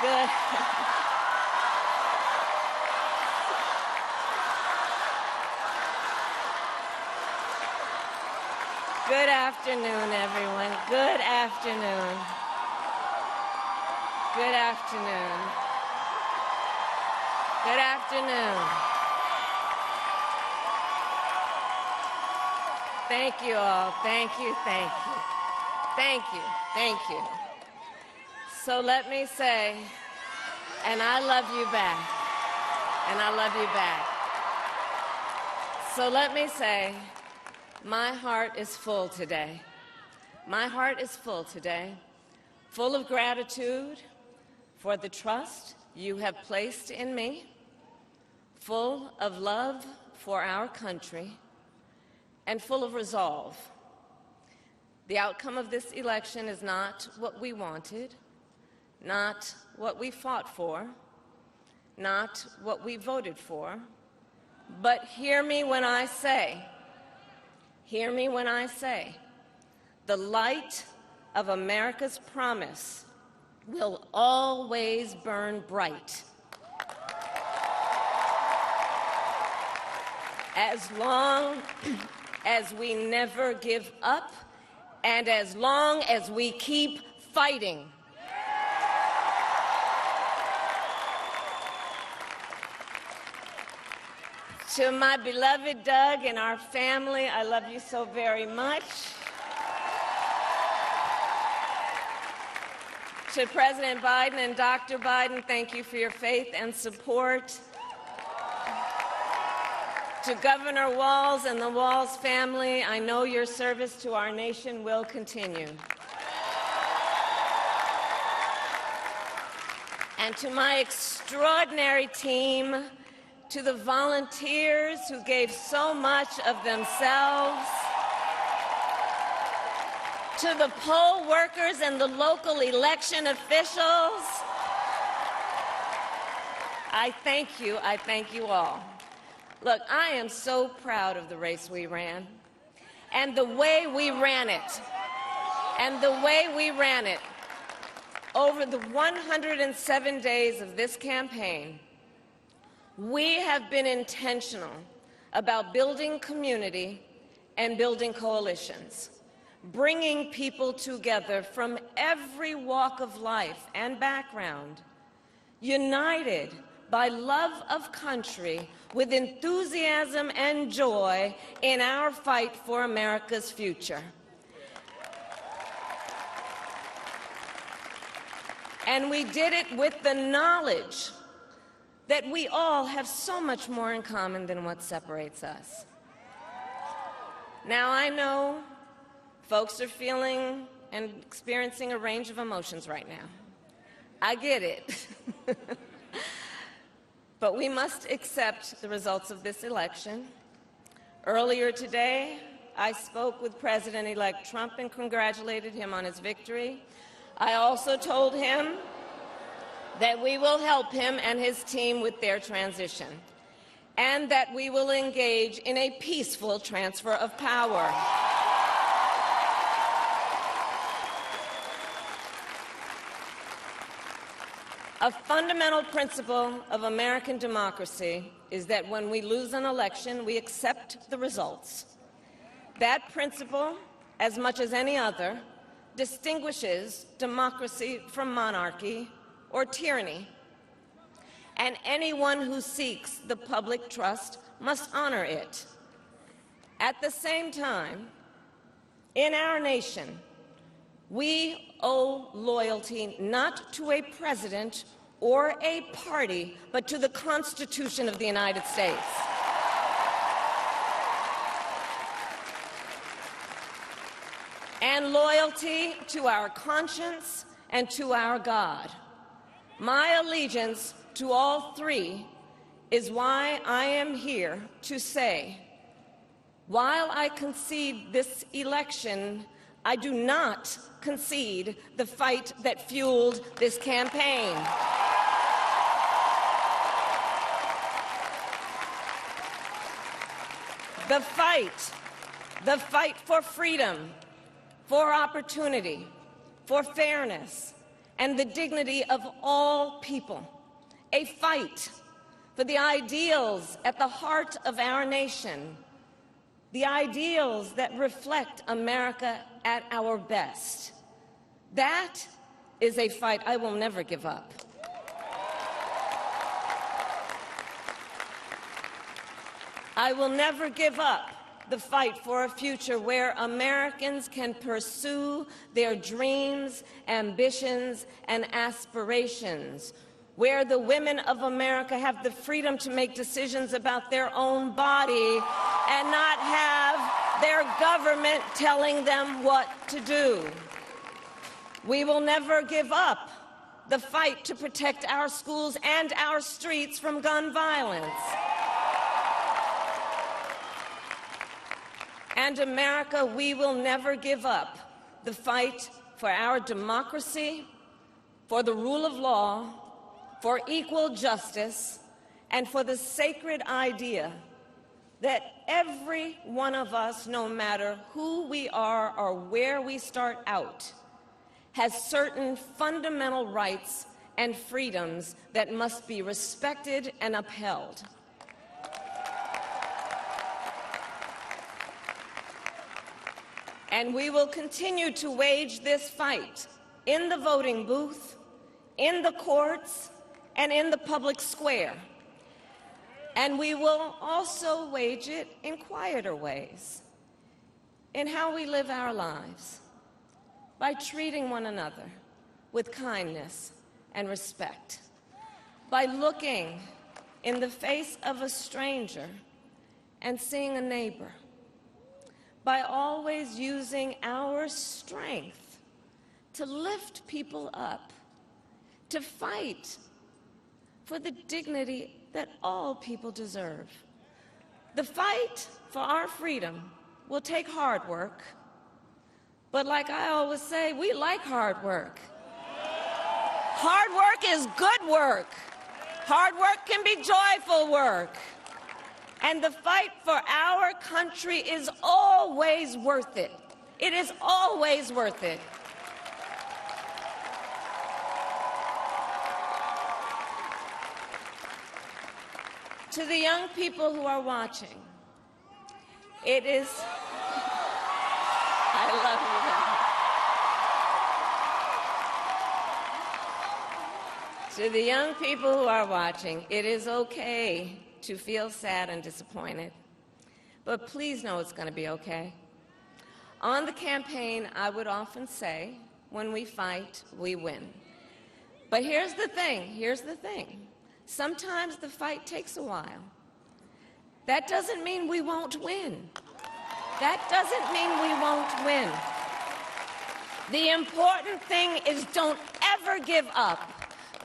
Good. Good afternoon, everyone. Good afternoon. Good afternoon. Good afternoon. Thank you all. Thank you, thank you. Thank you, thank you. So let me say, and I love you back, and I love you back. So let me say, my heart is full today. My heart is full today, full of gratitude for the trust you have placed in me, full of love for our country, and full of resolve. The outcome of this election is not what we wanted, not what we fought for, not what we voted for, but hear me when I say, the light of America's promise will always burn bright. As long as we never give up, and as long as we keep fighting. To my beloved Doug and our family, I love you so very much. To President Biden and Dr. Biden, thank you for your faith and support. To Governor Walz and the Walz family, I know your service to our nation will continue. And to my extraordinary team, to the volunteers who gave so much of themselves, to the poll workers and the local election officials, I thank you all. Look, I am so proud of the race we ran, and the way we ran it, over the 107 days of this campaign. We have been intentional about building community and building coalitions, bringing people together from every walk of life and background, united by love of country, with enthusiasm and joy in our fight for America's future. And we did it with the knowledge that we all have so much more in common than what separates us. Now, I know folks are feeling and experiencing a range of emotions right now. I get it. But we must accept the results of this election. Earlier today, I spoke with President-elect Trump and congratulated him on his victory. I also told him that we will help him and his team with their transition, and that we will engage in a peaceful transfer of power. A fundamental principle of American democracy is that when we lose an election, we accept the results. That principle, as much as any other, distinguishes democracy from monarchy or tyranny. And anyone who seeks the public trust must honor it. At the same time, in our nation, we owe loyalty not to a president or a party, but to the Constitution of the United States. And loyalty to our conscience and to our God. My allegiance to all three is why I am here to say, while I concede this election, I do not concede the fight that fueled this campaign. The fight for freedom, for opportunity, for fairness, and the dignity of all people, a fight for the ideals at the heart of our nation, the ideals that reflect America at our best. That is a fight I will never give up. I will never give up the fight for a future where Americans can pursue their dreams, ambitions, and aspirations, where the women of America have the freedom to make decisions about their own body and not have their government telling them what to do. We will never give up the fight to protect our schools and our streets from gun violence. And America, we will never give up the fight for our democracy, for the rule of law, for equal justice, and for the sacred idea that every one of us, no matter who we are or where we start out, has certain fundamental rights and freedoms that must be respected and upheld. And we will continue to wage this fight in the voting booth, in the courts, and in the public square. And we will also wage it in quieter ways, in how we live our lives, by treating one another with kindness and respect, by looking in the face of a stranger and seeing a neighbor, by always using our strength to lift people up, to fight for the dignity that all people deserve. The fight for our freedom will take hard work, but like I always say, we like hard work. Hard work is good work. Hard work can be joyful work. And the fight for our country is always worth it. It is always worth it. To the young people who are watching, it is... I love you. To the young people who are watching, it is okay to feel sad and disappointed, but please know it's going to be okay. On the campaign, I would often say, when we fight, we win. But here's the thing. Sometimes the fight takes a while. That doesn't mean we won't win. That doesn't mean we won't win. The important thing is don't ever give up.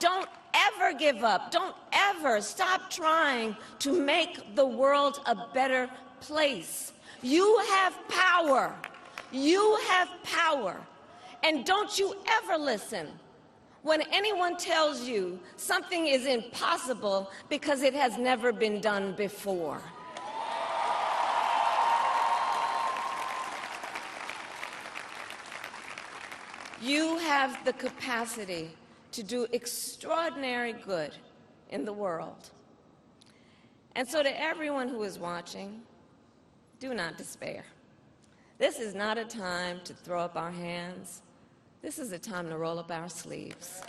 Don't ever give up. Don't ever stop trying to make the world a better place. You have power. You have power. And don't you ever listen when anyone tells you something is impossible because it has never been done before. You have the capacity to do extraordinary good in the world. And so to everyone who is watching, do not despair. This is not a time to throw up our hands. This is a time to roll up our sleeves.